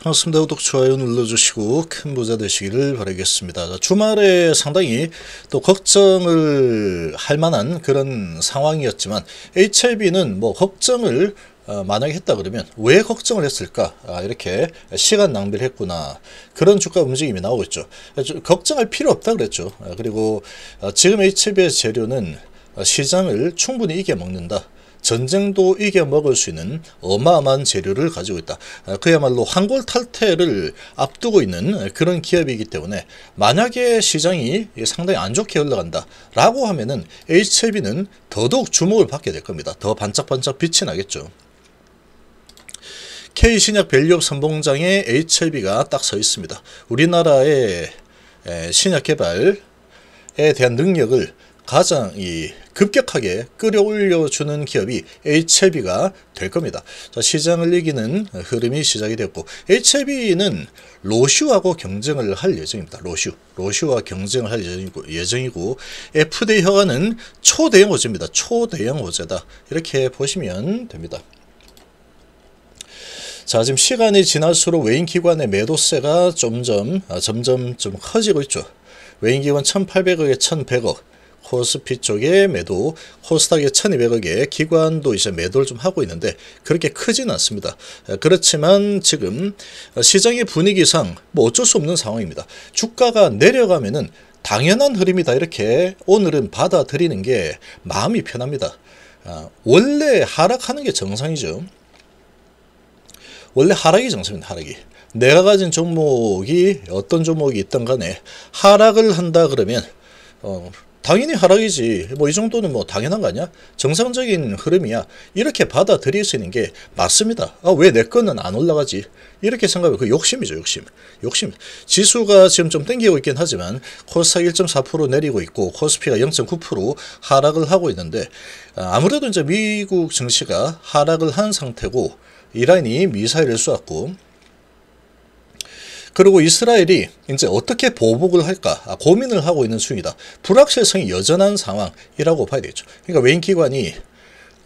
반갑습니다. 구독, 좋아요 눌러주시고 큰 부자 되시기를 바라겠습니다. 주말에 상당히 또 걱정을 할 만한 그런 상황이었지만 HLB는 뭐 걱정을 만약에 했다 그러면 왜 걱정을 했을까? 이렇게 시간 낭비를 했구나. 그런 주가 움직임이 나오고 있죠. 걱정할 필요 없다 그랬죠. 그리고 지금 HLB의 재료는 시장을 충분히 이겨먹는다. 전쟁도 이겨먹을 수 있는 어마어마한 재료를 가지고 있다. 그야말로 환골탈태를 앞두고 있는 그런 기업이기 때문에 만약에 시장이 상당히 안 좋게 흘러간다 라고 하면은 HLB는 더더욱 주목을 받게 될 겁니다. 더 반짝반짝 빛이 나겠죠. K신약 밸류업 선봉장에 HLB가 딱 서 있습니다. 우리나라의 신약 개발에 대한 능력을 가장 급격하게 끌어올려주는 기업이 HLB가 될 겁니다. 자, 시장을 이기는 흐름이 시작이 됐고, HLB는 로슈하고 경쟁을 할 예정입니다. 로슈와 경쟁을 할 예정이고, FDA 허가는 초대형 호재입니다. 초대형 호재다. 이렇게 보시면 됩니다. 자, 지금 시간이 지날수록 외인기관의 매도세가 점점 좀 커지고 있죠. 외인기관 1,800억에 1,100억. 코스피 쪽에 매도, 코스닥에 1200억에 기관도 이제 매도를 좀 하고 있는데 그렇게 크지는 않습니다. 그렇지만 지금 시장의 분위기상 뭐 어쩔 수 없는 상황입니다. 주가가 내려가면은 당연한 흐름이다 이렇게 오늘은 받아들이는 게 마음이 편합니다. 원래 하락하는 게 정상이죠. 원래 하락이 정상입니다. 하락이. 내가 가진 종목이 어떤 종목이 있던 간에 하락을 한다 그러면 당연히 하락이지. 뭐 이 정도는 뭐 당연한 거 아니야? 정상적인 흐름이야. 이렇게 받아들일 수 있는 게 맞습니다. 왜 내 거는 안 올라가지? 이렇게 생각하면 그 욕심이죠. 욕심. 지수가 지금 좀 땡기고 있긴 하지만 코스닥 1.4% 내리고 있고 코스피가 0.9% 하락을 하고 있는데 아무래도 이제 미국 증시가 하락을 한 상태고 이란이 미사일을 쏘았고 그리고 이스라엘이 이제 어떻게 보복을 할까 고민을 하고 있는 중이다. 불확실성이 여전한 상황이라고 봐야 되겠죠. 그러니까 외인기관이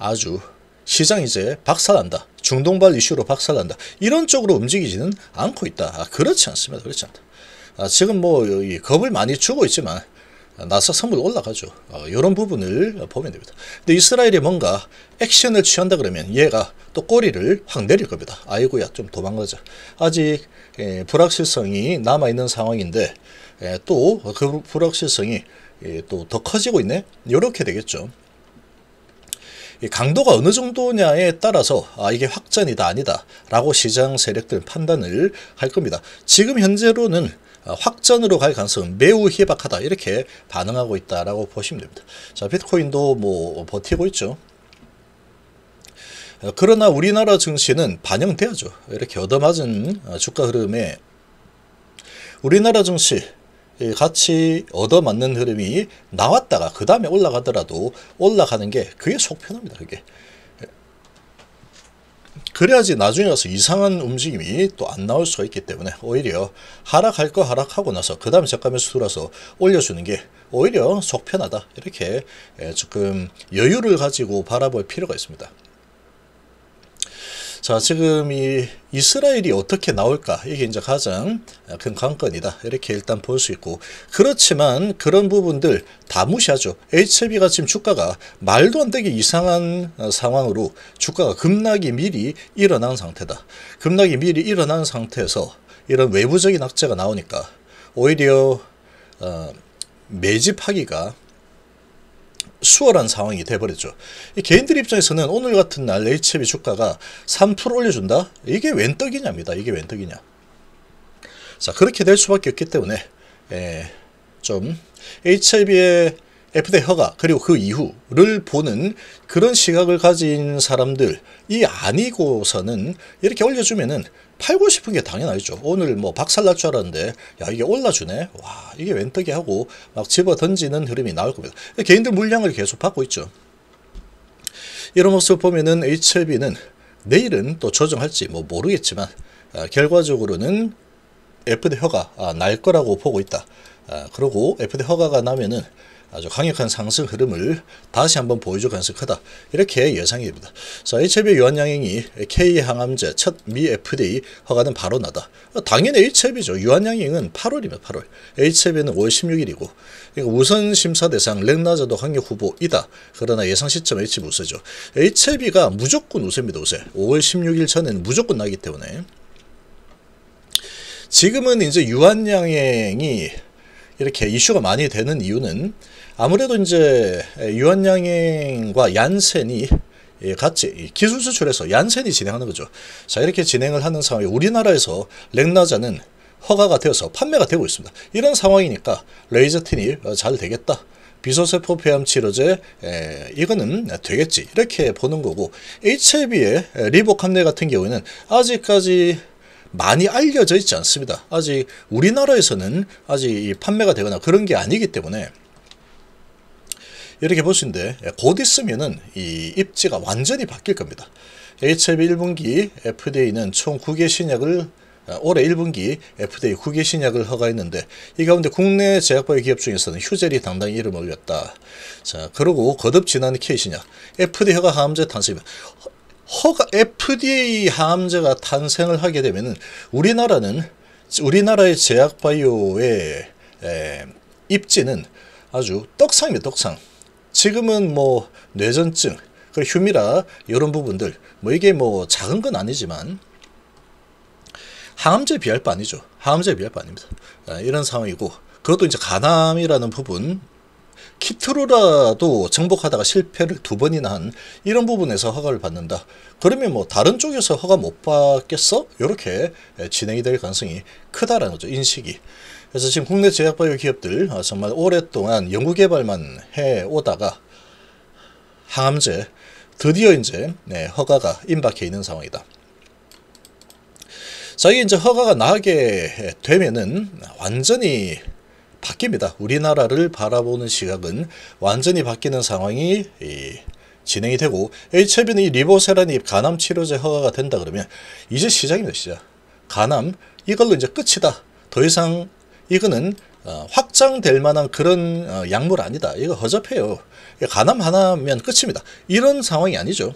아주 시장 이제 박살난다. 중동발 이슈로 박살난다. 이런 쪽으로 움직이지는 않고 있다. 그렇지 않습니다. 그렇지 않다. 지금 뭐 겁을 많이 주고 있지만 나서 선물 올라가죠. 이런 부분을 보면 됩니다. 근데 이스라엘이 뭔가 액션을 취한다 그러면 얘가 또 꼬리를 확 내릴 겁니다. 아이고야 좀 도망가자. 아직 불확실성이 남아있는 상황인데 또 그 불확실성이 또 더 커지고 있네. 이렇게 되겠죠. 강도가 어느 정도냐에 따라서 이게 확전이다 아니다 라고 시장 세력들 판단을 할 겁니다. 지금 현재로는 확전으로 갈 가능성은 매우 희박하다 이렇게 반응하고 있다라고 보시면 됩니다. 자, 비트코인도 뭐 버티고 있죠. 그러나 우리나라 증시는 반영돼야죠. 이렇게 얻어맞은 주가 흐름에 우리나라 증시 같이 얻어맞는 흐름이 나왔다가 그 다음에 올라가더라도 올라가는 게 그게 속편합니다. 그게. 그래야지 나중에 가서 이상한 움직임이 또 안 나올 수가 있기 때문에 오히려 하락할 거 하락하고 나서 그 다음에 저가면서 들어서 올려주는 게 오히려 속편하다. 이렇게 조금 여유를 가지고 바라볼 필요가 있습니다. 자, 지금 이 이스라엘이 어떻게 나올까? 이게 이제 가장 큰 관건이다. 이렇게 일단 볼 수 있고. 그렇지만 그런 부분들 다 무시하죠. HLB가 지금 주가가 말도 안 되게 이상한 상황으로 주가가 급락이 미리 일어난 상태다. 급락이 미리 일어난 상태에서 이런 외부적인 악재가 나오니까 오히려 매집하기가 수월한 상황이 돼버렸죠. 이 개인들 입장에서는 오늘 같은 날 HLB 주가가 3% 올려준다? 이게 웬 떡이냐입니다. 이게 웬 떡이냐. 자, 그렇게 될 수밖에 없기 때문에 좀 HLB의 FDA 허가 그리고 그 이후를 보는 그런 시각을 가진 사람들이 아니고서는 이렇게 올려주면은 팔고 싶은 게 당연하죠. 오늘 뭐 박살날 줄 알았는데 야 이게 올라주네. 와 이게 웬 떡이 하고 막 집어 던지는 흐름이 나올 겁니다. 개인들 물량을 계속 받고 있죠. 이런 모습 보면은 HLB는 내일은 또 조정할지 뭐 모르겠지만 결과적으로는 FDA 허가 날 거라고 보고 있다. 그리고 FDA 허가가 나면은 아주 강력한 상승 흐름을 다시 한번 보여줄 가능성이 크다. 이렇게 예상이 됩니다. 자, HLB 유한양행이 K항암제 첫 미 FDA 허가는 바로 나다. 당연히 HLB죠. 유한양행은 8월이면 8월. HLB는 5월 16일이고. 그러니까 우선 심사 대상 렉나자도 강력 후보이다. 그러나 예상 시점 HB 우세죠. HLB가 무조건 우세입니다. 우세. 5월 16일 전에는 무조건 나기 때문에. 지금은 이제 유한양행이 이렇게 이슈가 많이 되는 이유는 아무래도 이제 유한양행과 얀센이 같이 기술 수출해서 얀센이 진행하는 거죠. 자, 이렇게 진행을 하는 상황에 우리나라에서 렉나자는 허가가 되어서 판매가 되고 있습니다. 이런 상황이니까 레이저틴이 잘 되겠다. 비소세포 폐암 치료제 이거는 되겠지. 이렇게 보는 거고, HLB의 리보캄네 같은 경우에는 아직까지 많이 알려져 있지 않습니다. 아직 우리나라에서는 아직 판매가 되거나 그런 게 아니기 때문에 이렇게 보시는데 곧 있으면은 이 입지가 완전히 바뀔 겁니다. HLB 1분기 FDA는 총 9개 신약을 올해 1분기 FDA 9개 신약을 허가했는데 이 가운데 국내 제약바이오 기업 중에서는 휴젤이 당당히 이름을 올렸다. 자, 그리고 거듭 지난 K신약 FDA 허가 항암제 탄생입니다. FDA 항암제가 탄생을 하게 되면은 우리나라의 제약바이오의 입지는 아주 떡상입니다. 떡상. 지금은 뭐 뇌전증, 휴미라 이런 부분들 뭐 이게 뭐 작은 건 아니지만 항암제에 비할 바 아니죠. 항암제에 비할 바 아닙니다. 이런 상황이고, 그것도 이제 간암이라는 부분, 키트로라도 정복하다가 실패를 2번이나 한 이런 부분에서 허가를 받는다. 그러면 뭐 다른 쪽에서 허가 못 받겠어? 이렇게 진행이 될 가능성이 크다라는 거죠. 인식이. 그래서 지금 국내 제약바이오 기업들 정말 오랫동안 연구개발만 해오다가 항암제 드디어 이제 허가가 임박해 있는 상황이다. 자, 이게 이제 허가가 나게 되면은 완전히 바뀝니다. 우리나라를 바라보는 시각은 완전히 바뀌는 상황이 진행이 되고, HLB는 이 리보세라닙 간암 치료제 허가가 된다 그러면 이제 시작입니다. 시작. 간암 이걸로 이제 끝이다. 더 이상 이거는 확장될 만한 그런 약물 아니다. 이거 허접해요. 간암 하나면 끝입니다. 이런 상황이 아니죠.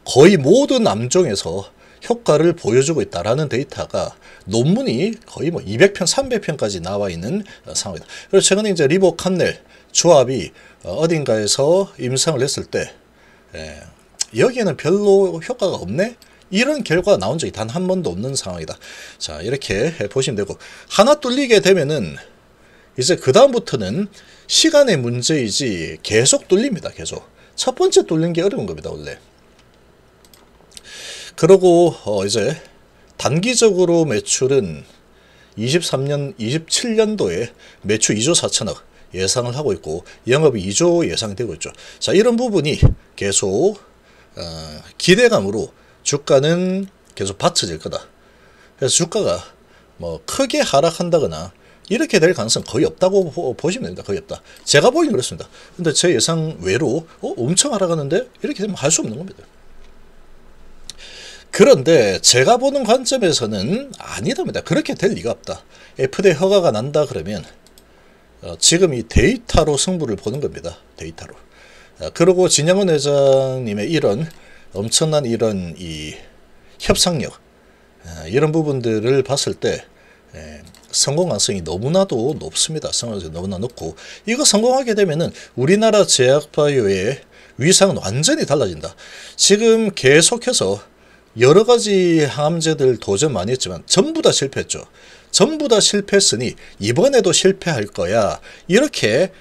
거의 모든 암종에서 효과를 보여주고 있다라는 데이터가 논문이 거의 뭐 200편, 300편까지 나와 있는 상황이다. 그래서 최근에 이제 리보캄넬 조합이 어딘가에서 임상을 했을 때 여기에는 별로 효과가 없네? 이런 결과가 나온 적이 단 한 번도 없는 상황이다. 자, 이렇게 보시면 되고, 하나 뚫리게 되면은 이제 그 다음부터는 시간의 문제이지 계속 뚫립니다. 계속. 첫 번째 뚫린 게 어려운 겁니다. 원래. 그러고 이제 단기적으로 매출은 27년도에 매출 2조 4천억 예상을 하고 있고 영업이 2조 예상이 되고 있죠. 자, 이런 부분이 계속 기대감으로 주가는 계속 받쳐질 거다. 그래서 주가가 뭐 크게 하락한다거나 이렇게 될 가능성 거의 없다고 보시면 됩니다. 거의 없다. 제가 보기엔 그렇습니다. 근데 제 예상 외로 엄청 하락하는데 이렇게 되면 할 수 없는 겁니다. 그런데 제가 보는 관점에서는 아니답니다. 그렇게 될 리가 없다. FDA 허가가 난다 그러면 지금 이 데이터로 승부를 보는 겁니다. 데이터로. 그리고 진영훈 회장님의 이런 엄청난 이런 이 협상력 이런 부분들을 봤을 때 성공 가능성이 너무나도 높습니다. 성공률이 너무나 높고, 이거 성공하게 되면은 우리나라 제약바이오의 위상은 완전히 달라진다. 지금 계속해서 여러 가지 항암제들 도전 많이 했지만 전부 다 실패했죠. 전부 다 실패했으니 이번에도 실패할 거야. 이렇게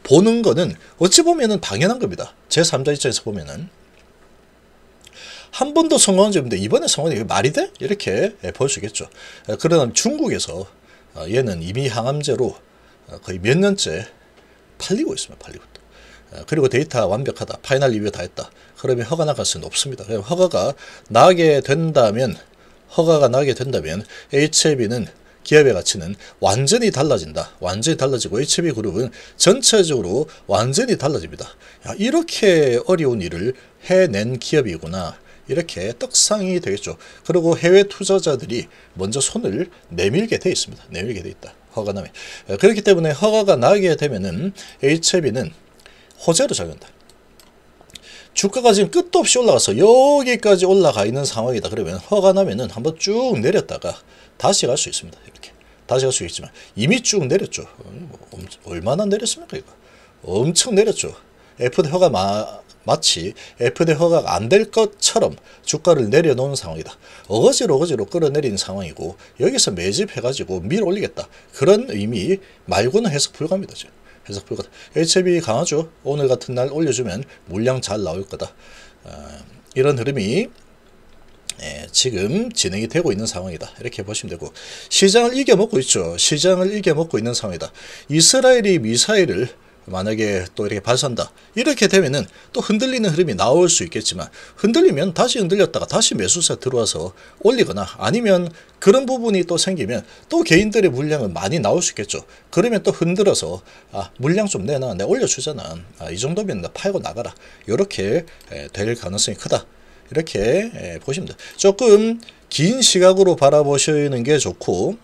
보는 거는 어찌 보면은 당연한 겁니다. 제3자 입장에서 보면은. 한 번도 성공한 적이 없는데 이번에 성공이 말이 돼? 이렇게 볼 수 있겠죠. 그러나 중국에서 얘는 이미 항암제로 거의 몇 년째 팔리고 있습니다. 팔리고 있다. 그리고 데이터 완벽하다. 파이널 리뷰 다 했다. 그러면 허가 나갈 수는 없습니다. 허가가 나게 된다면 HLB는 기업의 가치는 완전히 달라진다. 완전히 달라지고 HLB 그룹은 전체적으로 완전히 달라집니다. 야, 이렇게 어려운 일을 해낸 기업이구나. 이렇게 떡상이 되겠죠. 그리고 해외 투자자들이 먼저 손을 내밀게 돼 있습니다. 내밀게 돼 있다. 허가 나면. 그렇기 때문에 허가가 나게 되면은 HLB는 호재로 작용한다. 주가가 지금 끝도 없이 올라가서 여기까지 올라가 있는 상황이다. 그러면 허가 나면은 한번 쭉 내렸다가 다시 갈 수 있습니다. 이렇게 다시 갈 수 있지만 이미 쭉 내렸죠. 얼마나 내렸습니까 이거? 엄청 내렸죠. FD 허가 마치 FD 허가가 안 될 것처럼 주가를 내려놓은 상황이다. 어거지로 끌어내린 상황이고 여기서 매집해가지고 밀어 올리겠다. 그런 의미 말고는 해석 불가입니다. 지금. 해석 불가. HLB 강하죠. 오늘 같은 날 올려주면 물량 잘 나올 거다. 이런 흐름이 지금 진행이 되고 있는 상황이다. 이렇게 보시면 되고 시장을 이겨먹고 있죠. 시장을 이겨먹고 있는 상황이다. 이스라엘이 미사일을 만약에 또 이렇게 발사한다. 이렇게 되면은 또 흔들리는 흐름이 나올 수 있겠지만 흔들리면 다시 흔들렸다가 다시 매수세 들어와서 올리거나 아니면 그런 부분이 또 생기면 또 개인들의 물량은 많이 나올 수 있겠죠. 그러면 또 흔들어서 물량 좀 내놔. 내가 올려주잖아. 이 정도면 팔고 나가라. 이렇게 될 가능성이 크다. 이렇게 보시면 돼요. 조금 긴 시각으로 바라보시는 게 좋고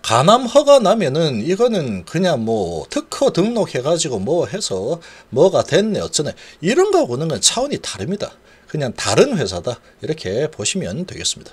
가남 허가 나면은 이거는 그냥 뭐 특허 등록해가지고 뭐 해서 뭐가 됐네 어쩌네 이런 거하고는 차원이 다릅니다. 그냥 다른 회사다 이렇게 보시면 되겠습니다.